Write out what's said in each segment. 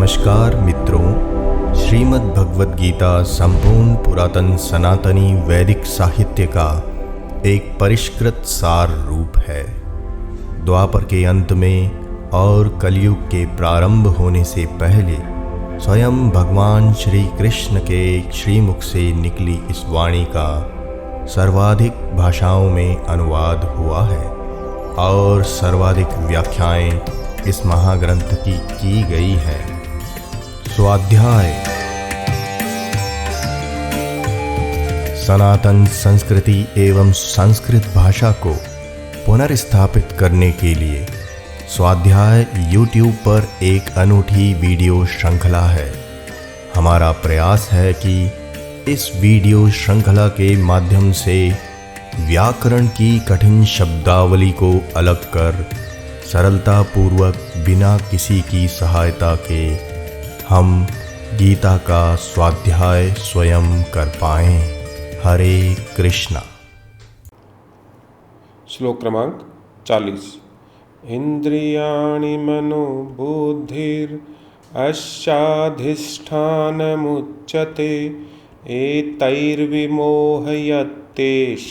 नमस्कार मित्रों, श्रीमद् भगवद गीता संपूर्ण पुरातन सनातनी वैदिक साहित्य का एक परिष्कृत सार रूप है। द्वापर के अंत में और कलयुग के प्रारंभ होने से पहले स्वयं भगवान श्री कृष्ण के श्रीमुख से निकली इस वाणी का सर्वाधिक भाषाओं में अनुवाद हुआ है और सर्वाधिक व्याख्याएं इस महाग्रंथ की गई है। स्वाध्याय सनातन संस्कृति एवं संस्कृत भाषा को पुनर्स्थापित करने के लिए स्वाध्याय YouTube पर एक अनूठी वीडियो श्रृंखला है। हमारा प्रयास है कि इस वीडियो श्रृंखला के माध्यम से व्याकरण की कठिन शब्दावली को अलग कर सरलता पूर्वक बिना किसी की सहायता के हम गीता का स्वाध्याय स्वयं कर पाएं। हरे कृष्णा। श्लोक क्रमांक 40। इंद्रियाणि मनो बुद्धिर अस्याधिष्ठानमुच्यते एतैर्विमोहयत्येष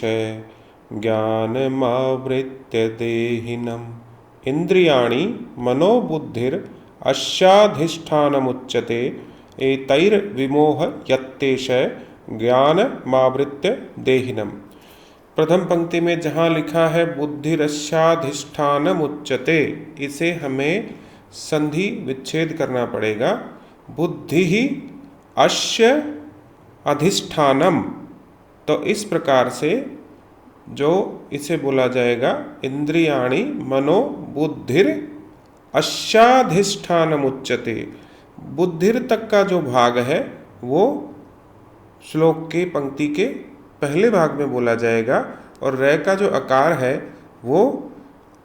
ज्ञानमावृत्य देहिनम्। इंद्रियाणि मनोबुद्धिर अस्याधिष्ठानमुच्यते एतैर्विमोहयत्येष ज्ञानमावृत्य देहिनम्। प्रथम पंक्ति में जहाँ लिखा है बुद्धिरस्याधिष्ठानमुच्यते, इसे हमें संधि विच्छेद करना पड़ेगा। बुद्धि ही अस्य अधिष्ठानम, तो इस प्रकार से जो इसे बोला जाएगा इंद्रियाणि मनो बुद्धिर अस्याधिष्ठानमुच्यते। बुद्धिर तक का जो भाग है वो श्लोक के पंक्ति के पहले भाग में बोला जाएगा और रै का जो आकार है वो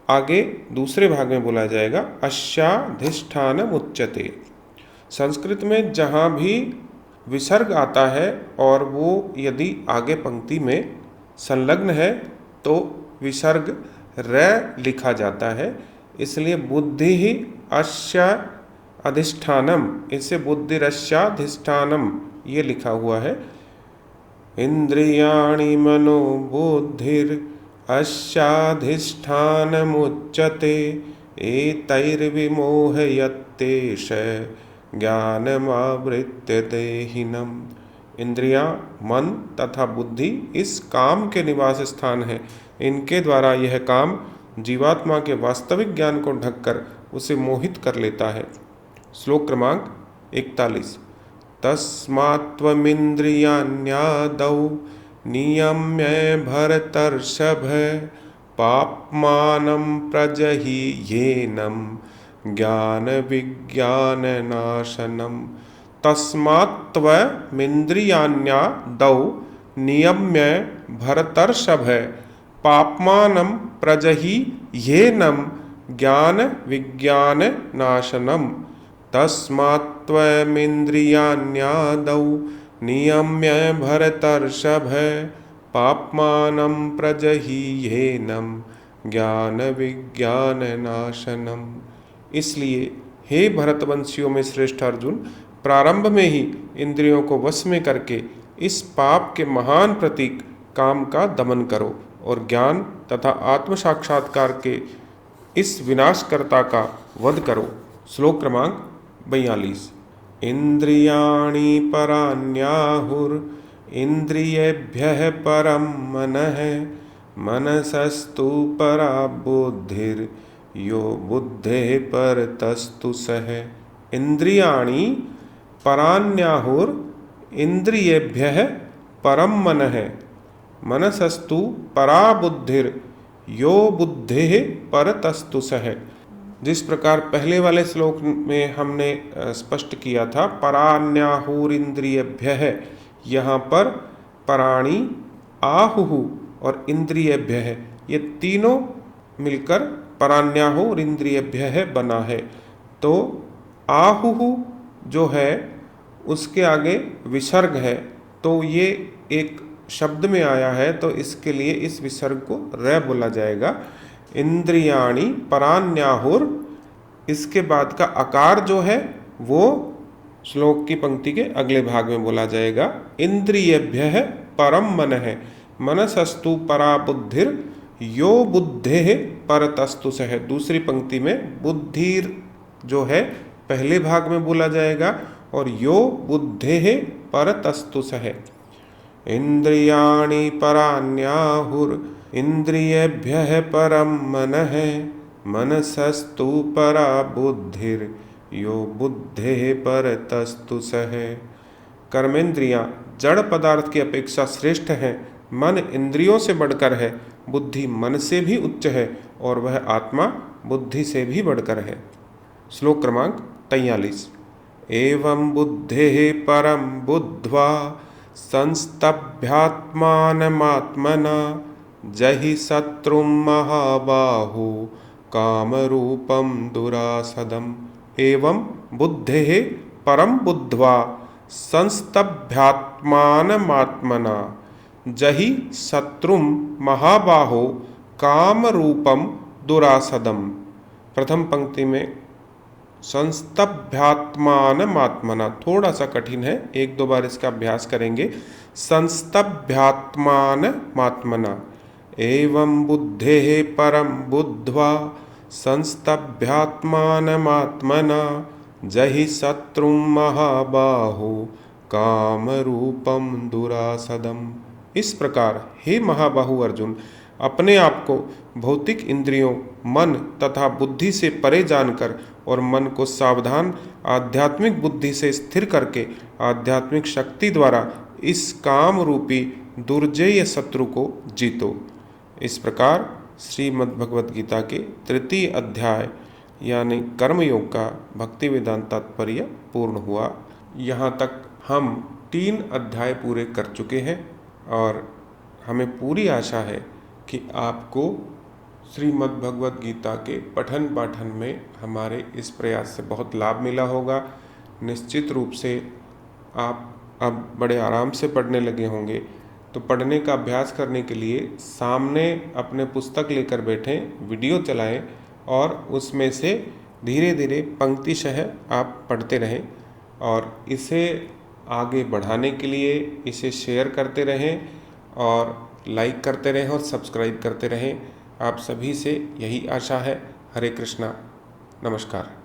आगे दूसरे भाग में बोला जाएगा। अस्याधिष्ठानमुच्यते। संस्कृत में जहाँ भी विसर्ग आता है और वो यदि आगे पंक्ति में संलग्न है तो विसर्ग रै लिखा जाता है, इसलिए बुद्धि ही अस्य अधिष्ठानम, इसे बुद्धिरस्याधिष्ठानम ये लिखा हुआ है। इंद्रियाणि मनो बुद्धिर अस्याधिष्ठानमुच्यते एतैर्विमोहयत्येष ज्ञानमावृत्य देहिनम्। इंद्रियां, मन तथा बुद्धि इस काम के निवास स्थान है। इनके द्वारा यह काम जीवात्मा के वास्तविक ज्ञान को ढककर उसे मोहित कर लेता है। श्लोक क्रमांक 41। तस्मात्त्वमिन्द्रियाण्यादौ नियम्य भरतर्षभ पाप्मानं प्रजह्येनं ज्ञानविज्ञाननाशनम्। तस्मात्त्वमिन्द्रियाण्यादौ नियम्य भरतर्षभ पाप्मानं प्रजह्येनं ज्ञानविज्ञाननाशनम्। तस्मात्त्वमिन्द्रियाण्यादौ नियम्य भरतर्षभ पाप्मानं प्रजह्येनं ज्ञानविज्ञाननाशनम्। इसलिए हे भरतवंशियों में श्रेष्ठ अर्जुन, प्रारंभ में ही इंद्रियों को वश में करके इस पाप के महान प्रतीक काम का दमन करो और ज्ञान तथा आत्म साक्षात्कार के इस विनाशकर्ता का वध करो। श्लोक क्रमांक 42। इंद्रियाणि पराण्याहुर इंद्रियेभ्यः परं मनः मनसस्तु परा बुद्धिर यो बुद्धेः परतस्तु सः। इंद्रियाणि पराण्याहुर इंद्रियेभ्यः परं मनः मनसस्तु परा बुद्धिर यो बुद्धेः परतस्तु सः। जिस प्रकार पहले वाले श्लोक में हमने स्पष्ट किया था पराण्याहुर इंद्रियेभ्यः, यहाँ पर पराणी, आहुः और इंद्रियेभ्यः ये तीनों मिलकर पराण्याहुर इंद्रियेभ्यः बना है। तो आहुः जो है उसके आगे विसर्ग है, तो ये एक शब्द में आया है तो इसके लिए इस विसर्ग को रै बोला जाएगा। इंद्रियाणि पराण्याहुर, इसके बाद का आकार जो है वो श्लोक की पंक्ति के अगले भाग में बोला जाएगा। इंद्रियेभ्यः परम मनः मनसस्तु परा बुद्धिर यो बुद्धेः परतस्तु सः। दूसरी पंक्ति में बुद्धिर जो है पहले भाग में बोला जाएगा और यो बुद्धेः परतस्तु सः। इंद्रियाणि पराण्याहुर इंद्रियेभ्यः परम मनः मनसस्तु परा बुद्धिर यो बुद्धेः परतस्तु सः। कर्मेंद्रियां जड़ पदार्थ की अपेक्षा श्रेष्ठ हैं, मन इंद्रियों से बढ़कर है, बुद्धि मन से भी उच्च है और वह आत्मा बुद्धि से भी बढ़कर है। श्लोक क्रमांक 43। एवं बुद्धेः परम बुद्ध्वा संस्तभ्यात्मानमात्मना जहि शत्रुं महाबाहो कामरूपं दुरासदम्। एवं बुद्धेः परम बुद्ध्वा संस्तभ्यात्मानमात्मना जहि शत्रुं महाबाहो कामरूपम दुरासदम्। प्रथम पंक्ति में संस्तभ्यात्मानमात्मना थोड़ा सा कठिन है, एक दो बार इसका अभ्यास करेंगे। संस्तभ्यात्मानमात्मना एवं बुद्धेः परम बुद्ध्वा संस्तभ्यात्मानमात्मना जहि शत्रुं महाबाहो कामरूपम दुरासदम्। इस प्रकार हे महाबाहु अर्जुन, अपने आप को भौतिक इंद्रियों, मन तथा बुद्धि से परे जानकर और मन को सावधान आध्यात्मिक बुद्धि से स्थिर करके आध्यात्मिक शक्ति द्वारा इस काम रूपी दुर्जेय शत्रु को जीतो। इस प्रकार श्रीमद् भगवद गीता के तृतीय अध्याय यानी कर्मयोग का भक्ति वेदांत तात्पर्य पूर्ण हुआ। यहाँ तक हम 3 अध्याय पूरे कर चुके हैं और हमें पूरी आशा है कि आपको श्रीमद् भगवद गीता के पठन पाठन में हमारे इस प्रयास से बहुत लाभ मिला होगा। निश्चित रूप से आप अब बड़े आराम से पढ़ने लगे होंगे, तो पढ़ने का अभ्यास करने के लिए सामने अपने पुस्तक लेकर बैठें, वीडियो चलाएं और उसमें से धीरे धीरे पंक्तिशः आप पढ़ते रहें और इसे आगे बढ़ाने के लिए इसे शेयर करते रहें और लाइक करते रहें और सब्सक्राइब करते रहें। आप सभी से यही आशा है। हरे कृष्णा, नमस्कार।